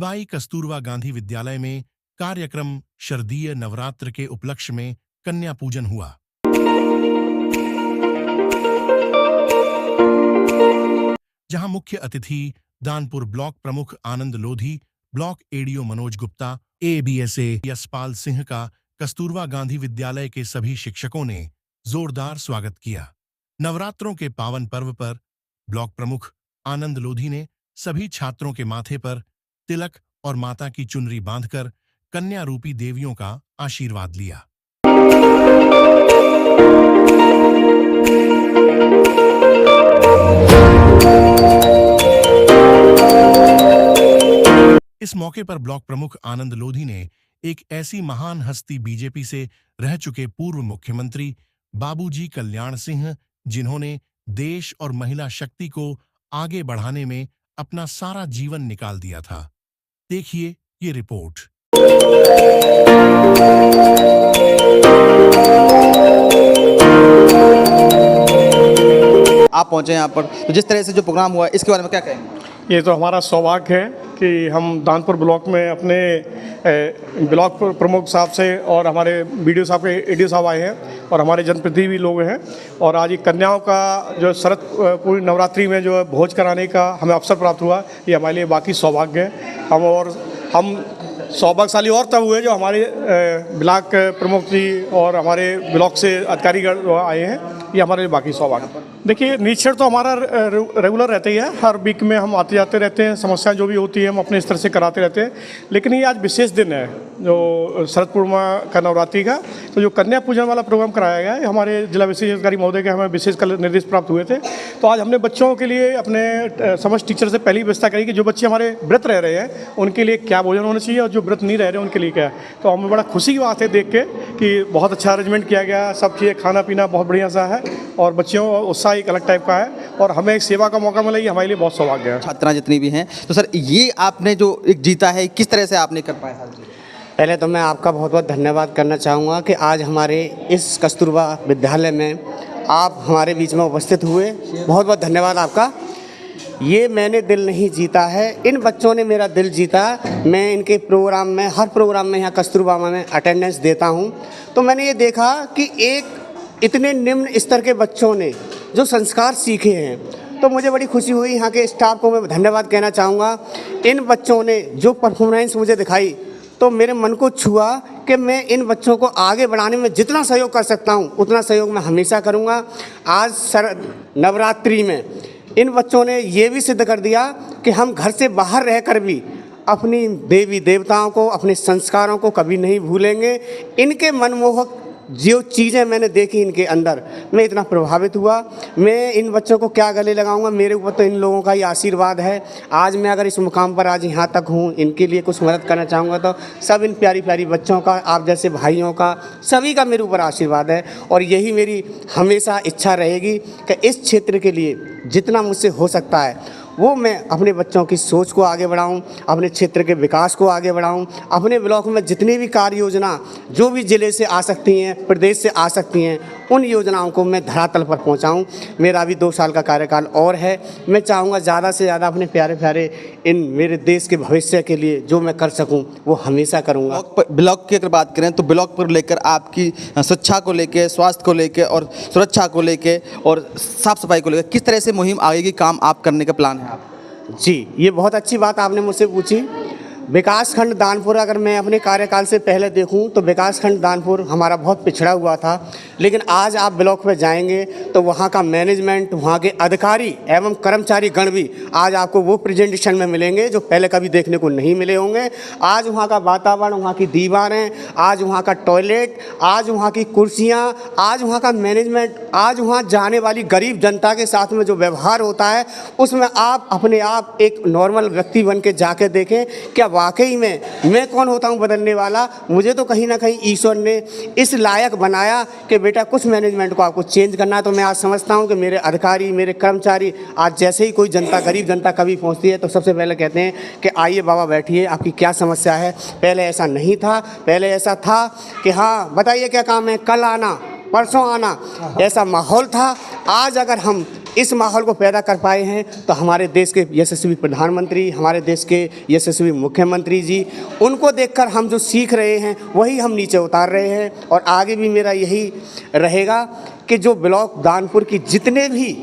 कुलबाई कस्तूरबा गांधी विद्यालय में कार्यक्रम शारदीय नवरात्र के उपलक्ष्य में कन्या पूजन हुआ। जहां मुख्य अतिथि दानपुर ब्लॉक प्रमुख Anand Lodhi, block ADO Manoj Gupta, ABSA Yashpal Singh का कस्तूरबा गांधी विद्यालय के सभी शिक्षकों ने जोरदार स्वागत किया। नवरात्रों के पावन पर्व पर ब्लॉक प्रमुख आनंद लोधी ने सभी छात्रों के माथे पर तिलक और माता की चुनरी बांधकर कन्या रूपी देवियों का आशीर्वाद लिया। इस मौके पर ब्लॉक प्रमुख आनंद लोधी ने एक ऐसी महान हस्ती बीजेपी से रह चुके पूर्व मुख्यमंत्री बाबूजी कल्याण सिंह, जिन्होंने देश और महिला शक्ति को आगे बढ़ाने में अपना सारा जीवन निकाल दिया था। देखिए ये रिपोर्ट। आप पहुंचे यहाँ पर, तो जिस तरह से जो प्रोग्राम हुआ इसके बारे में क्या कहेंगे? ये तो हमारा सौभाग्य है कि हम दानपुर ब्लॉक में अपने ब्लॉक प्रमुख साहब से और हमारे बीडीओ साहब के एडीओ साहब आए हैं और हमारे जनप्रतिनिधि भी लोग हैं, और आज ये कन्याओं का जो शरद पूरी नवरात्रि में जो भोज कराने का हमें अवसर प्राप्त हुआ, ये हमारे लिए बाकी सौभाग्य है। हम सौभाग्यशाली और तब हुए जो हमारे ब्लॉक प्रमुख जी और हमारे ब्लॉक से अधिकारीगण आए हैं, ये हमारे लिए बाकी सौभाग्य। देखिए, निरीक्षण तो हमारा रेगुलर रहता ही है, हर वीक में हम आते जाते रहते हैं, समस्याएं जो भी होती है हम अपने स्तर से कराते रहते हैं। लेकिन ये आज विशेष दिन है जो शरद पूर्णिमा का नवरात्रि का, तो जो कन्या पूजन वाला प्रोग्राम कराया गया है, हमारे जिला विशेष अधिकारी महोदय के हमें विशेष निर्देश प्राप्त हुए थे। तो आज हमने बच्चों के लिए अपने समस्त टीचर से पहली व्यवस्था करी कि जो बच्चे हमारे व्रत रह रहे हैं उनके लिए क्या भोजन होना चाहिए और जो व्रत नहीं रह रहे उनके लिए क्या है। तो हमें बड़ा खुशी की बात है देख के कि बहुत अच्छा अरेंजमेंट किया गया, सब चीज़ें खाना पीना बहुत बढ़िया सा है और बच्चियों उत्साह एक अलग टाइप का है और हमें एक सेवा का मौका मिला, ये हमारे लिए बहुत सौभाग्य है। छात्रा जितनी भी हैं, तो सर ये आपने जो एक जीता है किस तरह से आपने कर पाया? पहले तो मैं आपका बहुत बहुत धन्यवाद करना चाहूँगा कि आज हमारे इस कस्तूरबा विद्यालय में आप हमारे बीच में उपस्थित हुए, बहुत बहुत धन्यवाद आपका। ये मैंने दिल नहीं जीता है, इन बच्चों ने मेरा दिल जीता। मैं इनके प्रोग्राम में, हर प्रोग्राम में यहाँ कस्तूरबा में अटेंडेंस देता हूँ, तो मैंने ये देखा कि एक इतने निम्न स्तर के बच्चों ने जो संस्कार सीखे हैं, तो मुझे बड़ी खुशी हुई। यहाँ के स्टाफ को मैं धन्यवाद कहना चाहूँगा। इन बच्चों ने जो परफॉर्मेंस मुझे दिखाई तो मेरे मन को छुआ कि मैं इन बच्चों को आगे बढ़ाने में जितना सहयोग कर सकता हूँ उतना सहयोग मैं हमेशा करूँगा। आज शरद नवरात्रि में इन बच्चों ने ये भी सिद्ध कर दिया कि हम घर से बाहर रहकर भी अपनी देवी देवताओं को, अपने संस्कारों को कभी नहीं भूलेंगे। इनके मनमोहक जो चीज़ें मैंने देखी इनके अंदर, मैं इतना प्रभावित हुआ। मैं इन बच्चों को क्या गले लगाऊंगा, मेरे ऊपर तो इन लोगों का ही आशीर्वाद है। आज मैं अगर इस मुकाम पर आज यहाँ तक हूँ, इनके लिए कुछ मदद करना चाहूँगा तो सब इन प्यारी प्यारी बच्चों का, आप जैसे भाइयों का, सभी का मेरे ऊपर आशीर्वाद है। और यही मेरी हमेशा इच्छा रहेगी कि इस क्षेत्र के लिए जितना मुझसे हो सकता है वो मैं अपने बच्चों की सोच को आगे बढ़ाऊं, अपने क्षेत्र के विकास को आगे बढ़ाऊं, अपने ब्लॉक में जितनी भी कार्य योजना जो भी ज़िले से आ सकती हैं, प्रदेश से आ सकती हैं, उन योजनाओं को मैं धरातल पर पहुंचाऊं। मेरा अभी 2 साल का कार्यकाल और है। मैं चाहूँगा ज़्यादा से ज़्यादा अपने प्यारे प्यारे इन मेरे देश के भविष्य के लिए जो मैं कर सकूँ वो हमेशा करूँगा। ब्लॉक की अगर बात करें तो ब्लॉक पर लेकर आपकी शिक्षा को लेकर, स्वास्थ्य को लेकर और सुरक्षा को लेकर और साफ सफाई को लेकर किस तरह से मुहिम आगे की काम आप करने का प्लान है? जी, ये बहुत अच्छी बात आपने मुझसे पूछी। विकासखंड दानपुर अगर मैं अपने कार्यकाल से पहले देखूं तो विकासखंड दानपुर हमारा बहुत पिछड़ा हुआ था, लेकिन आज आप ब्लॉक में जाएंगे तो वहां का मैनेजमेंट, वहां के अधिकारी एवं कर्मचारी गण भी आज आपको वो प्रेजेंटेशन में मिलेंगे जो पहले कभी देखने को नहीं मिले होंगे। आज वहां का वातावरण, वहां की दीवारें, आज वहां का टॉयलेट, आज वहां की कुर्सियां, आज वहां का मैनेजमेंट, आज वहां जाने वाली गरीब जनता के साथ में जो व्यवहार होता है उसमें आप अपने आप एक नॉर्मल व्यक्ति बन के जाके देखें, क्या वाकई में मैं कौन होता हूं बदलने वाला। मुझे तो कहीं ना कहीं ईश्वर ने इस लायक बनाया कि बेटा कुछ मैनेजमेंट को आपको चेंज करना है। तो मैं आज समझता हूं कि मेरे अधिकारी, मेरे कर्मचारी, आज जैसे ही कोई जनता, गरीब जनता कभी पहुंचती है तो सबसे पहले कहते हैं कि आइए बाबा बैठिए, आपकी क्या समस्या है। पहले ऐसा नहीं था, पहले ऐसा था कि हाँ बताइए क्या काम है, कल आना, परसों आना, ऐसा माहौल था। आज अगर हम इस माहौल को पैदा कर पाए हैं, तो हमारे देश के यशस्वी प्रधानमंत्री, हमारे देश के यशस्वी मुख्यमंत्री जी, उनको देखकर हम जो सीख रहे हैं वही हम नीचे उतार रहे हैं। और आगे भी मेरा यही रहेगा कि जो ब्लॉक दानपुर की जितने भी,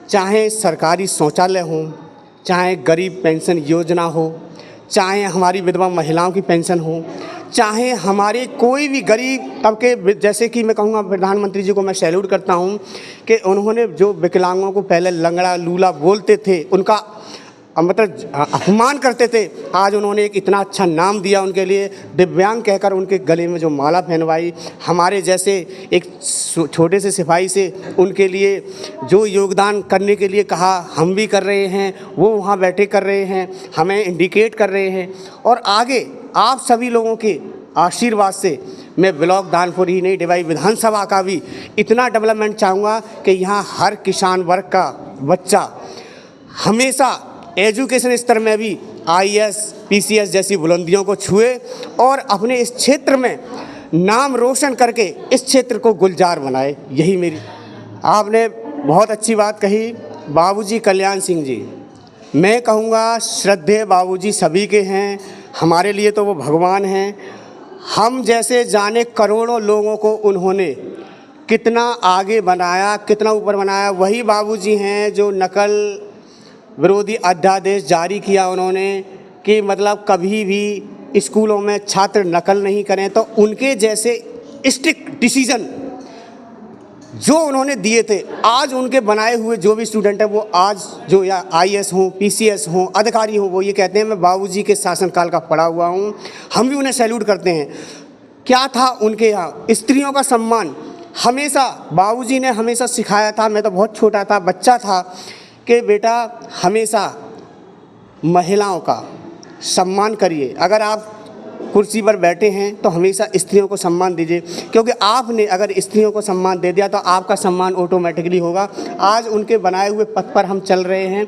चाहे सरकारी शौचालय हों, चाहे गरीब पेंशन योजना हो, चाहे हमारी विधवा महिलाओं की पेंशन हो, चाहे हमारे कोई भी गरीब तबके, जैसे कि मैं कहूँगा प्रधानमंत्री जी को मैं सैल्यूट करता हूँ कि उन्होंने जो विकलांगों को पहले लंगड़ा लूला बोलते थे, उनका मतलब अपमान करते थे, आज उन्होंने एक इतना अच्छा नाम दिया उनके लिए, दिव्यांग कहकर उनके गले में जो माला पहनवाई, हमारे जैसे एक छोटे से सिपाही से उनके लिए जो योगदान करने के लिए कहा, हम भी कर रहे हैं, वो वहाँ बैठे कर रहे हैं, हमें इंडिकेट कर रहे हैं। और आगे आप सभी लोगों के आशीर्वाद से मैं ब्लॉक दानपुर ही नहीं, डिवाई विधानसभा का भी इतना डेवलपमेंट चाहूँगा कि यहाँ हर किसान वर्ग का बच्चा हमेशा एजुकेशन स्तर में भी IAS PCS जैसी बुलंदियों को छुए और अपने इस क्षेत्र में नाम रोशन करके इस क्षेत्र को गुलजार बनाए। यही मेरी, आपने बहुत अच्छी बात कही। बाबूजी कल्याण सिंह जी, मैं कहूँगा श्रद्धेय बाबूजी सभी के हैं, हमारे लिए तो वो भगवान हैं। हम जैसे जाने करोड़ों लोगों को उन्होंने कितना आगे बनाया, कितना ऊपर बनाया। वही बाबूजी हैं जो नकल विरोधी अध्यादेश जारी किया उन्होंने कि मतलब कभी भी स्कूलों में छात्र नकल नहीं करें, तो उनके जैसे स्ट्रिक्ट डिसीजन जो उन्होंने दिए थे, आज उनके बनाए हुए जो भी स्टूडेंट हैं वो आज जो या IAS हों, PCS हों, अधिकारी हों, वो ये कहते हैं मैं बाबूजी के शासनकाल का पढ़ा हुआ हूँ। हम भी उन्हें सैल्यूट करते हैं। क्या था उनके यहाँ स्त्रियों का सम्मान, हमेशा बाबूजी ने हमेशा सिखाया था। मैं तो बहुत छोटा था, बच्चा था, कि बेटा हमेशा महिलाओं का सम्मान करिए। अगर आप कुर्सी पर बैठे हैं तो हमेशा स्त्रियों को सम्मान दीजिए, क्योंकि आपने अगर स्त्रियों को सम्मान दे दिया तो आपका सम्मान ऑटोमेटिकली होगा। आज उनके बनाए हुए पथ पर हम चल रहे हैं।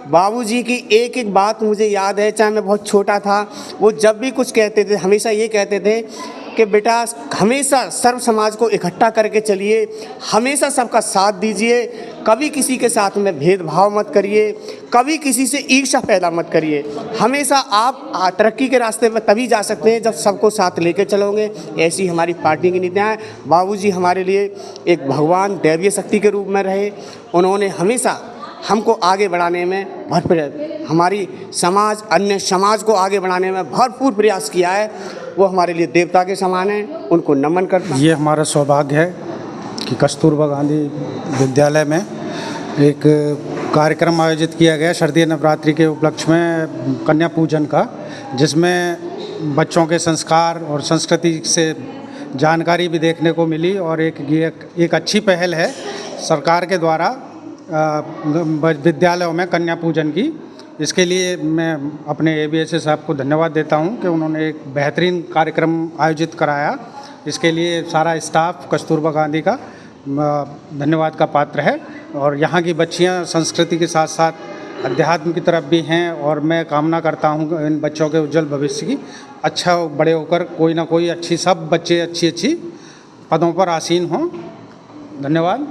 बाबूजी की एक एक बात मुझे याद है, चाहे मैं बहुत छोटा था, वो जब भी कुछ कहते थे हमेशा ये कहते थे कि बेटा हमेशा सर्व समाज को इकट्ठा करके चलिए, हमेशा सबका साथ दीजिए, कभी किसी के साथ में भेदभाव मत करिए, कभी किसी से ईर्ष्या पैदा मत करिए। हमेशा आप तरक्की के रास्ते पर तभी जा सकते हैं जब सबको साथ लेकर चलोगे। ऐसी हमारी पार्टी की नीतियाँ हैं। बाबूजी हमारे लिए एक भगवान दैवीय शक्ति के रूप में रहे। उन्होंने हमेशा हमको आगे बढ़ाने में भरपूर, हमारी समाज अन्य समाज को आगे बढ़ाने में भरपूर प्रयास किया है। वो हमारे लिए देवता के समान हैं, उनको नमन करता हूं। ये हमारा सौभाग्य है कि कस्तूरबा गांधी विद्यालय में एक कार्यक्रम आयोजित किया गया शारदीय नवरात्रि के उपलक्ष्य में कन्या पूजन का, जिसमें बच्चों के संस्कार और संस्कृति से जानकारी भी देखने को मिली। और एक अच्छी पहल है सरकार के द्वारा विद्यालयों में कन्या पूजन की। इसके लिए मैं अपने ABSA साहब को धन्यवाद देता हूं कि उन्होंने एक बेहतरीन कार्यक्रम आयोजित कराया। इसके लिए सारा स्टाफ कस्तूरबा गांधी का धन्यवाद का पात्र है। और यहाँ की बच्चियाँ संस्कृति के साथ साथ अध्यात्म की तरफ भी हैं, और मैं कामना करता हूँ इन बच्चों के उज्जवल भविष्य की, अच्छा बड़े होकर कोई ना कोई सब बच्चे अच्छी पदों पर आसीन हों। धन्यवाद।